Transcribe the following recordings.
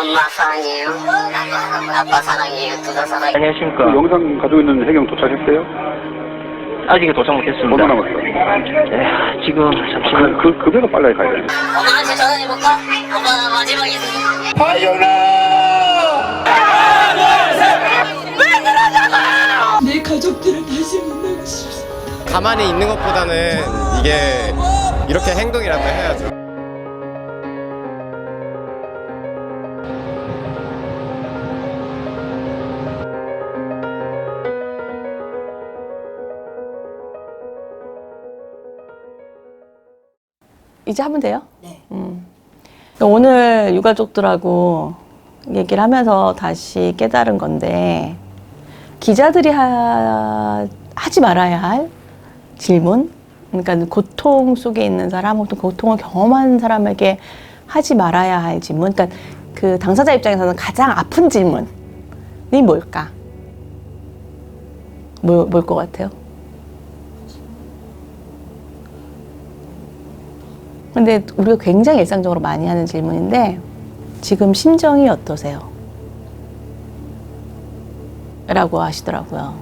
엄마 사랑해요. 아빠 사랑해요. 둘 다 사랑해요. 안녕하십니까. 그 영상 가지고 있는 해경 도착했어요? 아직 도착 못했습니다. 얼마 남았어요? 네, 지금 잠시만. 그 배가 빨라야 가야 돼. 엄마한테 전화해볼까? 엄마 마지막이지. 내 가족들을 다시 만나고 싶습니다. 가만히 있는 것보다는 이게 이렇게 행동이라도 해야죠. 이제 하면 돼요? 네. 오늘 유가족들하고 얘기를 하면서 다시 깨달은 건데, 기자들이 하지 말아야 할 질문, 그러니까 고통 속에 있는 사람, 혹은 고통을 경험한 사람에게 하지 말아야 할 질문, 그러니까 그 당사자 입장에서는 가장 아픈 질문이 뭘까? 뭘 것 같아요? 근데 우리가 굉장히 일상적으로 많이 하는 질문인데, 지금 심정이 어떠세요? 라고 하시더라고요.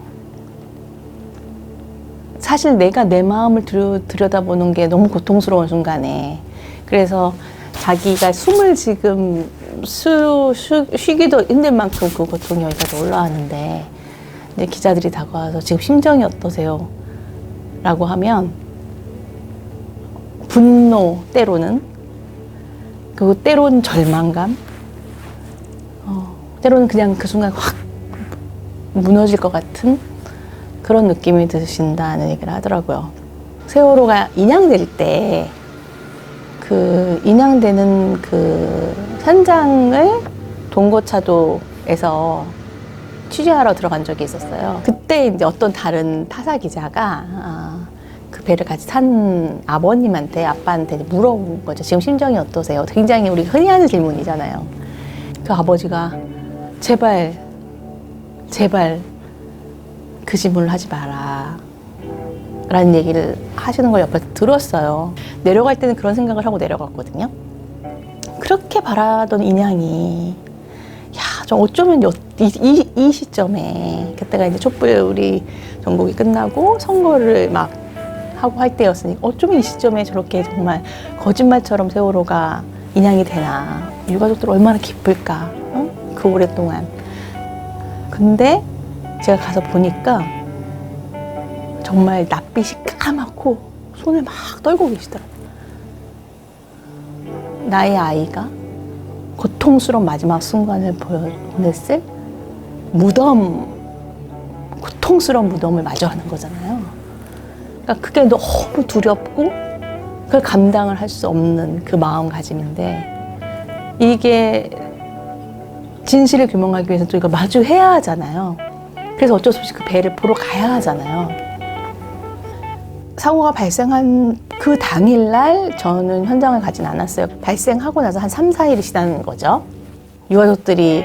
사실 내가 내 마음을 들여다보는 게 너무 고통스러운 순간에, 그래서 자기가 숨을 지금 쉬기도 힘들 만큼 그 고통이 여기까지 올라왔는데, 이제 기자들이 다가와서 지금 심정이 어떠세요? 라고 하면 분노, 때로는, 그리고 때로는 절망감, 때로는 그냥 그 순간 확 무너질 것 같은 그런 느낌이 드신다는 얘기를 하더라고요. 세월호가 인양될 때, 그 인양되는 그 현장을 동거차도에서 취재하러 들어간 적이 있었어요. 그때 이제 어떤 다른 타사 기자가 그 배를 같이 탄 아버님한테, 아빠한테 물어본 거죠. 지금 심정이 어떠세요? 굉장히 우리가 흔히 하는 질문이잖아요. 그 아버지가 제발 그 질문을 하지 마라 라는 얘기를 하시는 걸 옆에서 들었어요. 내려갈 때는 그런 생각을 하고 내려갔거든요. 그렇게 바라던 인양이, 야, 좀 어쩌면 이 시점에, 그때가 이제 촛불 우리 전국이 끝나고 선거를 막 하고 할 때였으니, 어쩌면 이 시점에 저렇게 정말 거짓말처럼 세월호가 인양이 되나, 유가족들 얼마나 기쁠까, 그 오랫동안. 근데 제가 가서 보니까 정말 낯빛이 까맣고 손을 막 떨고 계시더라고요. 나의 아이가 고통스러운 마지막 순간을 보냈을 고통스러운 무덤을 마주하는 거잖아요. 그러니까 그게 너무 두렵고 그걸 감당을 할 수 없는 그 마음가짐인데, 이게 진실을 규명하기 위해서 또 이걸 마주해야 하잖아요. 그래서 어쩔 수 없이 그 배를 보러 가야 하잖아요. 사고가 발생한 그 당일날 저는 현장을 가진 않았어요. 발생하고 나서 한 3, 4일이 지난 거죠. 유가족들이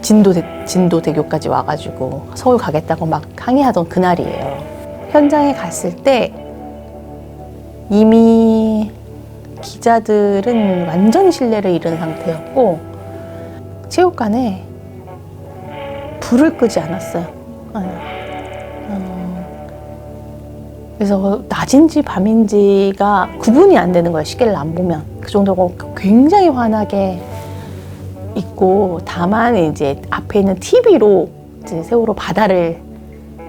진도대교까지 와가지고 서울 가겠다고 막 항의하던 그날이에요. 현장에 갔을 때 이미 기자들은 완전 신뢰를 잃은 상태였고, 체육관에 불을 끄지 않았어요. 그래서 낮인지 밤인지가 구분이 안 되는 거예요. 시계를 안 보면. 그 정도로 굉장히 환하게 있고, 다만 이제 앞에 있는 TV로 이제 세월호 바다를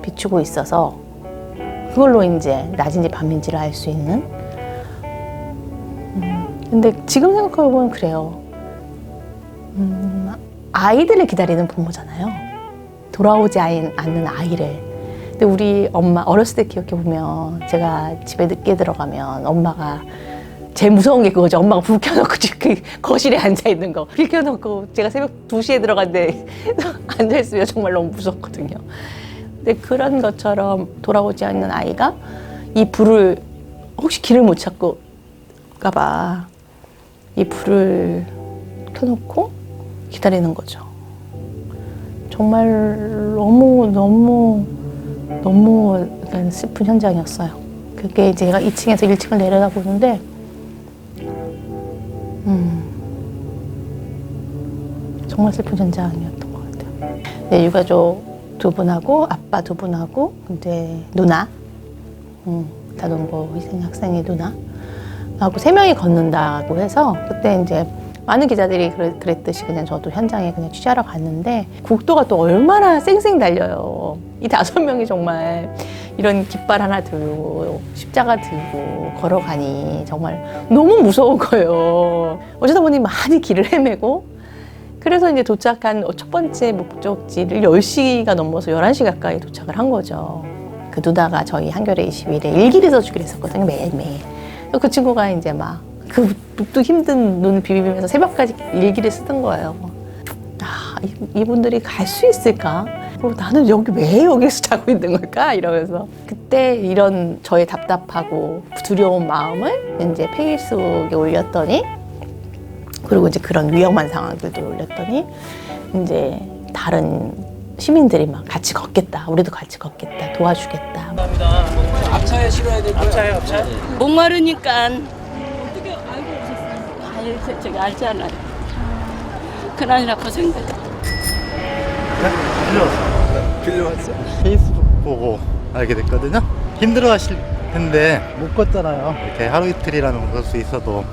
비추고 있어서 그걸로 이제 낮인지 밤인지를 알 수 있는. 근데 지금 생각해보면 그래요. 아이들을 기다리는 부모잖아요. 돌아오지 않는 아이를. 근데 우리 엄마 어렸을 때 기억해보면, 제가 집에 늦게 들어가면 엄마가, 제일 무서운 게 그거죠. 엄마가 불 켜놓고 그 거실에 앉아있는 거. 불 켜놓고 제가 새벽 2시에 들어갔는데 앉아있으면 정말 너무 무섭거든요. 근데 그런 것처럼 돌아오지 않는 아이가 이 불을, 혹시 길을 못 찾을까봐 이 불을 켜놓고 기다리는 거죠. 정말 너무 슬픈 현장이었어요. 그게 제가 2층에서 1층을 내려다보는데 정말 슬픈 현장이었던 것 같아요. 네, 유가족 2분하고 아빠 2분하고 이제 누나, 다동고 희생 학생의 누나 하고 3명이 걷는다고 해서 그때 이제 많은 기자들이 그랬듯이 그냥 저도 현장에 그냥 취재하러 갔는데 국도가 또 얼마나 쌩쌩 달려요. 이 5명이 정말 이런 깃발 하나 들고 십자가 들고 걸어가니 정말 너무 무서운 거예요. 어쩌다 보니 많이 길을 헤매고 그래서 이제 도착한 첫 번째 목적지를 10시가 넘어서 11시 가까이 도착을 한 거죠. 그 누나가 저희 한겨레 21에 일기를 써주기로 했었거든요. 매일매일. 그 친구가 이제 막 그 묵도 힘든 눈을 비비면서 새벽까지 일기를 쓰던 거예요. 아, 이분들이 갈 수 있을까? 나는 왜 여기서 자고 있는 걸까? 이러면서 그때 이런 저의 답답하고 두려운 마음을 이제 페이스북에 올렸더니 그리고 이제 그런 위험한 상황들도 올렸더니 이제 다른 시민들이 막 같이 걷겠다. 우리도 같이 걷겠다. 도와주겠다. 앞차에 실어야 될 거예요. 앞차에. 목마르니까 어떻게 알고 오셨어요? 저기 알잖아요. 그나저나 고생돼. 빌려왔어. 페이스북 보고 알게 됐거든요. 힘들어하실 텐데 못 걷잖아요. 이렇게 하루 이틀이라는 걸 수 있어도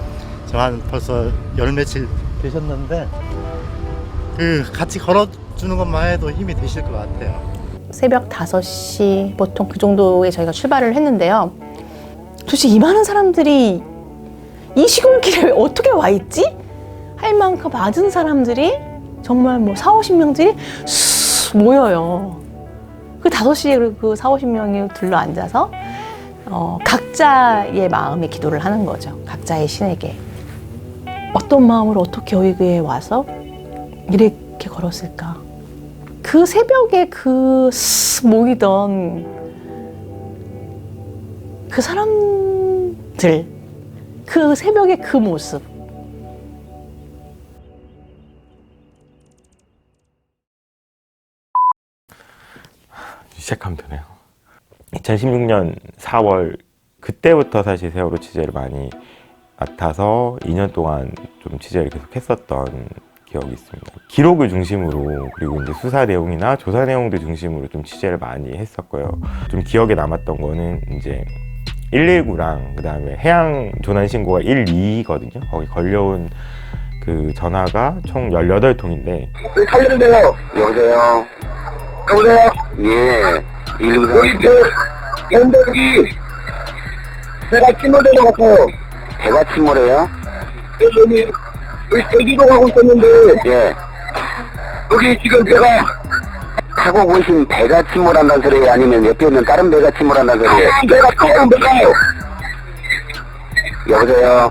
저 한 벌써 열 며칠 되셨는데 그 같이 걸어주는 것만 해도 힘이 되실 것 같아요. 새벽 5시 보통 그 정도에 저희가 출발을 했는데요. 도대체 이 많은 사람들이 이 시골길에 어떻게 와 있지? 할 만큼 많은 사람들이 정말 뭐 40-50명들이 모여요. 그 5시에 그 40-50명이 둘러 앉아서 각자의 마음의 기도를 하는 거죠. 각자의 신에게. 어떤 마음으로 어떻게 여기에 와서 이렇게 걸었을까? 그 새벽에 모이던 그 사람들, 그 새벽의 그 모습. 시작하면 되네요. 2016년 4월 그때부터 사실 세월호 취재를 많이 맡아서 2년 동안 좀 취재를 계속 했었던 기억이 있습니다. 기록을 중심으로 그리고 이제 수사 내용이나 조사 내용들 중심으로 좀 취재를 많이 했었고요. 좀 기억에 남았던 거는 이제 119랑 그다음에 해양 조난 신고가 122거든요. 거기 걸려온 그 전화가 총 18통인데 살려주세요. 여보세요. 여보세요. 예. 119. 여기 연덕이 배가 침몰되는 것 같아요. 배가 침몰해요? 여기 제주도 가고 있었는데. 예. 여기 지금 배가 타고 오신 배가 침몰한다는 소리예요? 아니면 옆에 있는 다른 배가 침몰한다는 소리예요? 배가 침몰해요. 여보세요.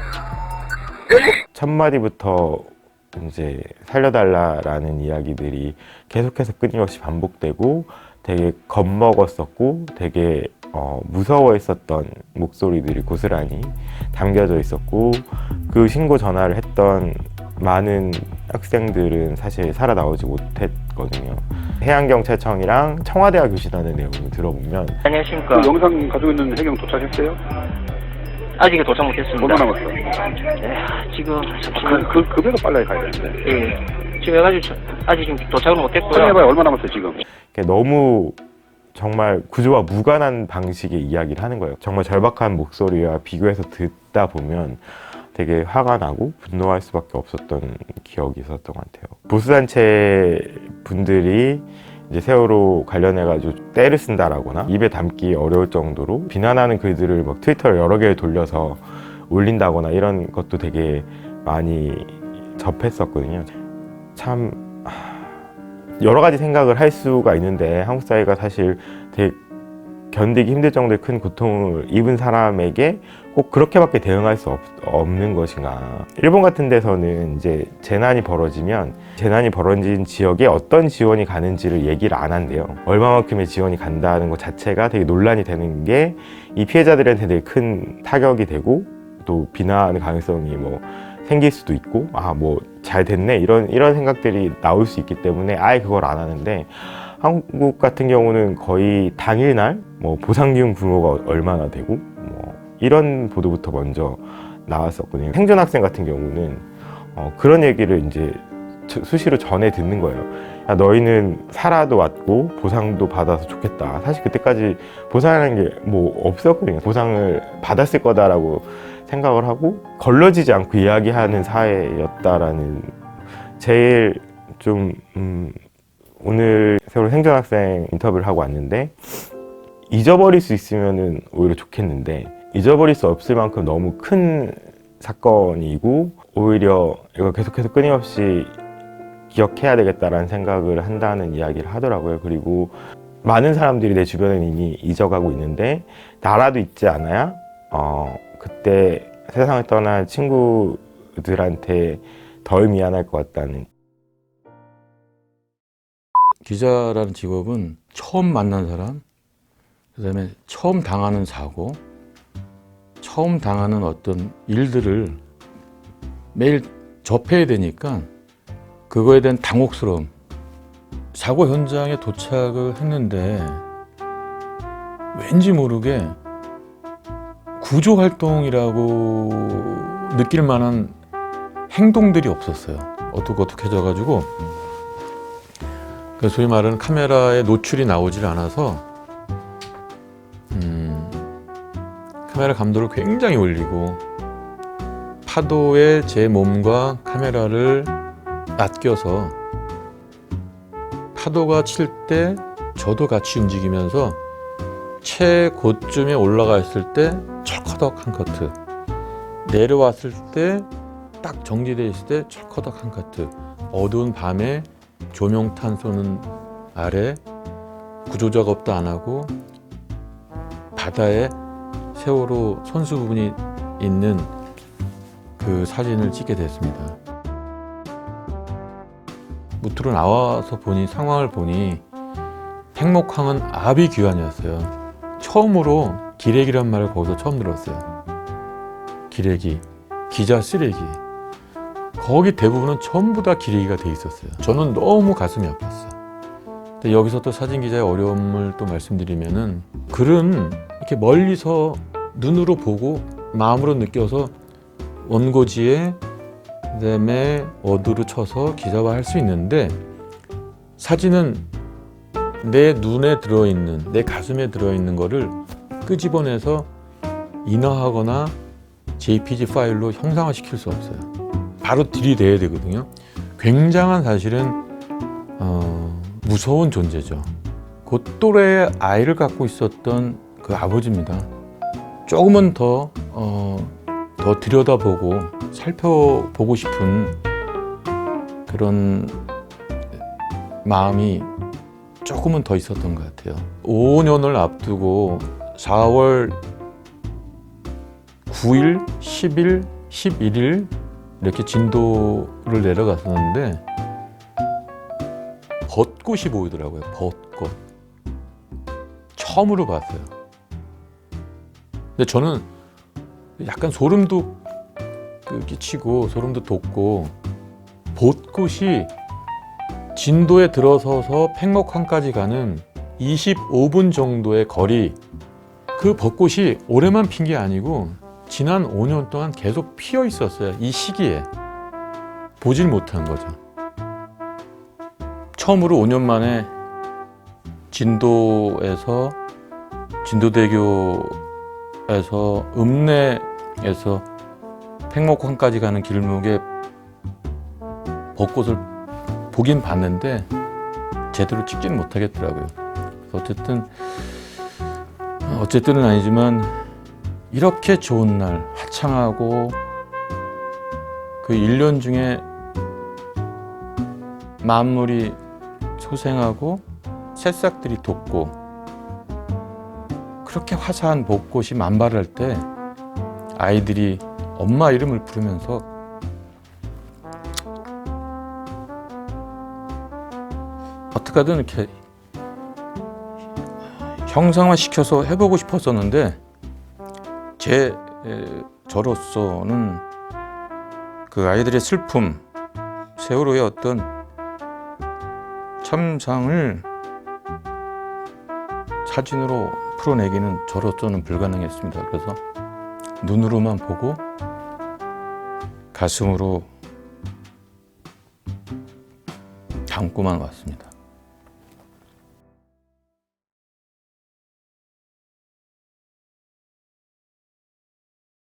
첫 마디부터 이제 살려달라라는 이야기들이 계속해서 끊임없이 반복되고 되게 겁먹었었고 되게 무서워했었던 목소리들이 고스란히 담겨져 있었고 그 신고 전화를 했던 많은 학생들은 사실 살아나오지 못했거든요. 해양경찰청이랑 청와대가 교신하는 내용을 들어보면 안녕하십니까. 그 영상 가지고 있는 해경 도착했어요? 아직 도착 못했습니다. 얼마 남았어요? 지금 잠시만. 그 배가 빨리 가야 되는데. 예. 지금 해가지고 아직 지금 도착을 못했고요. 확인해봐요. 얼마 남았어요 지금? 너무 정말 구조와 무관한 방식의 이야기를 하는 거예요. 정말 절박한 목소리와 비교해서 듣다 보면 되게 화가 나고 분노할 수밖에 없었던 기억이 있었던 것 같아요. 보수단체 분들이 이제 세월호 관련해가지고 떼를 쓴다라거나 입에 담기 어려울 정도로 비난하는 글들을 막 트위터를 여러 개 돌려서 올린다거나 이런 것도 되게 많이 접했었거든요. 참 여러 가지 생각을 할 수가 있는데 한국 사회가 사실 되게 견디기 힘들 정도의 큰 고통을 입은 사람에게 꼭 그렇게밖에 대응할 수 없는 것인가. 일본 같은 데서는 이제 재난이 벌어지면 재난이 벌어진 지역에 어떤 지원이 가는지를 얘기를 안 한대요. 얼마만큼의 지원이 간다는 것 자체가 되게 논란이 되는 게 이 피해자들한테 되게 큰 타격이 되고 또 비난의 가능성이 뭐 생길 수도 있고 뭐 잘 됐네 이런 생각들이 나올 수 있기 때문에 아예 그걸 안 하는데 한국 같은 경우는 거의 당일날 뭐 보상기금 규모가 얼마나 되고 뭐 이런 보도부터 먼저 나왔었거든요. 생존 학생 같은 경우는 그런 얘기를 이제 수시로 전해 듣는 거예요. 야, 너희는 살아도 왔고 보상도 받아서 좋겠다. 사실 그때까지 보상이라는 게 뭐 없었거든요. 보상을 받았을 거다라고 생각을 하고 걸러지지 않고 이야기하는 사회였다라는, 제일 좀 오늘 세월호 생존학생 인터뷰를 하고 왔는데, 잊어버릴 수 있으면은 오히려 좋겠는데 잊어버릴 수 없을 만큼 너무 큰 사건이고, 오히려 이거 계속해서 끊임없이 기억해야 되겠다라는 생각을 한다는 이야기를 하더라고요. 그리고 많은 사람들이 내 주변에 이미 잊어가고 있는데 나라도 잊지 않아야 그때 세상을 떠난 친구들한테 덜 미안할 것 같다는. 기자라는 직업은 처음 만난 사람, 그다음에 처음 당하는 사고, 처음 당하는 어떤 일들을 매일 접해야 되니까 그거에 대한 당혹스러움. 사고 현장에 도착을 했는데 왠지 모르게 구조 활동이라고 느낄 만한 행동들이 없었어요. 어둑어둑해져가지고 소위 말하는 카메라에 노출이 나오질 않아서 카메라 감도를 굉장히 올리고 파도에 제 몸과 카메라를 낚여서 파도가 칠 때 저도 같이 움직이면서 최고점에 올라가 있을 때 철커덕 한 커트, 내려왔을 때 딱 정지되어 있을 때 철커덕 한 커트, 어두운 밤에 조명탄 쏘는 아래 구조 작업도 안 하고 바다에 세월호 선수 부분이 있는 그 사진을 찍게 됐습니다. 무트로 나와서 보니, 상황을 보니 팽목항은 아비규환이었어요. 처음으로 기레기란 말을 거기서 처음 들었어요. 기레기, 기자 쓰레기. 거기 대부분은 전부 다 기레기가 돼 있었어요. 저는 너무 가슴이 아팠어요. 근데 여기서 또 사진기자의 어려움을 또 말씀드리면은, 글은 이렇게 멀리서 눈으로 보고 마음으로 느껴서 원고지에 그다음에 어두로 쳐서 기사화할 수 있는데, 사진은 내 눈에 들어있는, 내 가슴에 들어있는 거를 끄집어내서 인화하거나 JPG 파일로 형상화시킬 수 없어요. 바로 들이대야 되거든요. 굉장한 사실은 무서운 존재죠. 그 또래의 아이를 갖고 있었던 그 아버지입니다. 조금은 더 들여다보고 살펴보고 싶은 그런 마음이 조금은 더 있었던 것 같아요. 5년을 앞두고 4월 9일, 10일, 11일 이렇게 진도를 내려갔었는데 벚꽃이 보이더라고요. 벚꽃. 처음으로 봤어요. 근데 저는 약간 소름도 끼치고 소름도 돋고, 벚꽃이 진도에 들어서서 팽목항까지 가는 25분 정도의 거리, 그 벚꽃이 올해만 핀 게 아니고 지난 5년 동안 계속 피어 있었어요. 이 시기에 보질 못한 거죠. 처음으로 5년 만에 진도에서, 진도대교에서 읍내에서 팽목항까지 가는 길목에 벚꽃을 보긴 봤는데 제대로 찍지는 못하겠더라고요. 어쨌든은 아니지만 이렇게 좋은 날, 화창하고 그 1년 중에 만물이 소생하고 새싹들이 돋고 그렇게 화사한 벚꽃이 만발할 때 아이들이 엄마 이름을 부르면서 어떻게든 이렇게 형상화 시켜서 해보고 싶었었는데, 저로서는 그 아이들의 슬픔, 세월호의 어떤 참상을 사진으로 풀어내기는 저로서는 불가능했습니다. 그래서 눈으로만 보고 가슴으로 참고만 왔습니다.